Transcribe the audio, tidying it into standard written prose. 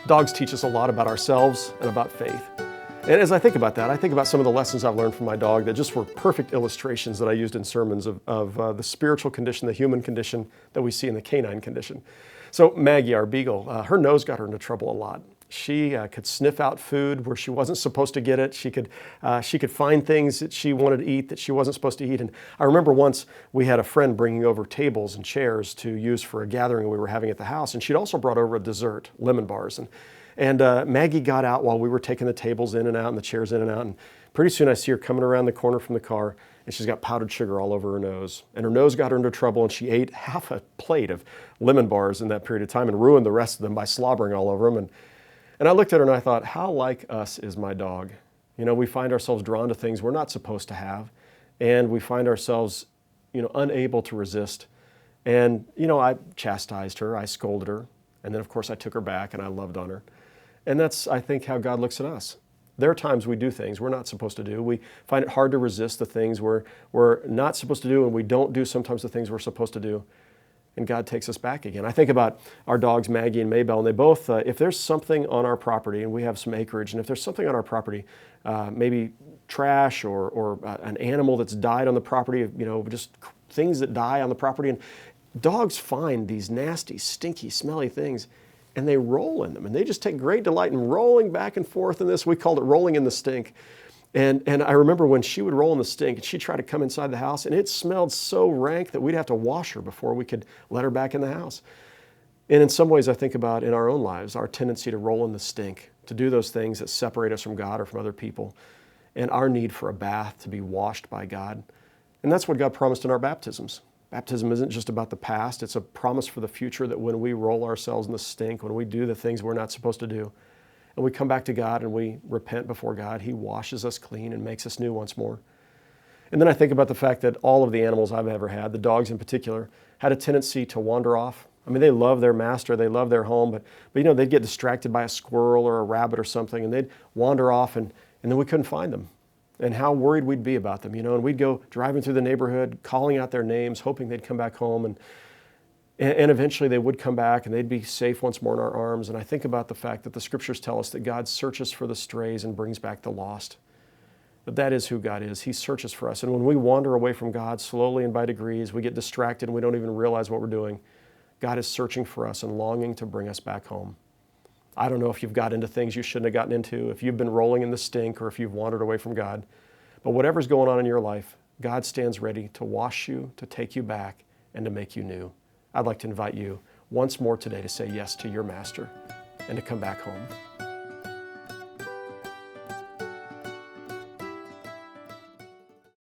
Dogs teach us a lot about ourselves and about faith. And as I think about that, I think about some of the lessons I've learned from my dog that just were perfect illustrations that I used in sermons of the spiritual condition, the human condition that we see in the canine condition. So Maggie, our beagle, her nose got her into trouble a lot. She could sniff out food where she wasn't supposed to get it. She could find things that she wanted to eat that she wasn't supposed to eat. And I remember once we had a friend bringing over tables and chairs to use for a gathering we were having at the house. And she'd also brought over a dessert, lemon bars. And Maggie got out while we were taking the tables in and out and the chairs in and out. And pretty soon I see her coming around the corner from the car, and she's got powdered sugar all over her nose. And her nose got her into trouble, and she ate half a plate of lemon bars in that period of time and ruined the rest of them by slobbering all over them. And I looked at her and I thought, how like us is my dog? You know, we find ourselves drawn to things we're not supposed to have, and we find ourselves, unable to resist. And, I chastised her, I scolded her, and then of course I took her back and I loved on her. And that's, I think, how God looks at us. There are times we do things we're not supposed to do. We find it hard to resist the things we're not supposed to do, and we don't do sometimes the things we're supposed to do. And God takes us back again. I think about our dogs, Maggie and Maybelle, and they both, if there's something on our property, and we have some acreage, and if there's something on our property, maybe trash or an animal that's died on the property, just things that die on the property, and dogs find these nasty, stinky, smelly things, and they roll in them. And they just take great delight in rolling back and forth in this. We called it rolling in the stink. And I remember when she would roll in the stink, and she'd try to come inside the house, and it smelled so rank that we'd have to wash her before we could let her back in the house. And in some ways, I think about in our own lives, our tendency to roll in the stink, to do those things that separate us from God or from other people, and our need for a bath to be washed by God. And that's what God promised in our baptisms. Baptism isn't just about the past. It's a promise for the future that when we roll ourselves in the stink, when we do the things we're not supposed to do, and we come back to God and we repent before God, He washes us clean and makes us new once more. And then I think about the fact that all of the animals I've ever had, the dogs in particular, had a tendency to wander off. I mean, they love their master, they love their home, but they'd get distracted by a squirrel or a rabbit or something, and they'd wander off, and then we couldn't find them. And how worried we'd be about them, and we'd go driving through the neighborhood, calling out their names, hoping they'd come back home, and eventually they would come back and they'd be safe once more in our arms. And I think about the fact that the scriptures tell us that God searches for the strays and brings back the lost. That is who God is. He searches for us. And when we wander away from God slowly and by degrees, we get distracted and we don't even realize what we're doing. God is searching for us and longing to bring us back home. I don't know if you've got into things you shouldn't have gotten into, if you've been rolling in the stink, or if you've wandered away from God. But whatever's going on in your life, God stands ready to wash you, to take you back, and to make you new. I'd like to invite you once more today to say yes to your Master and to come back home.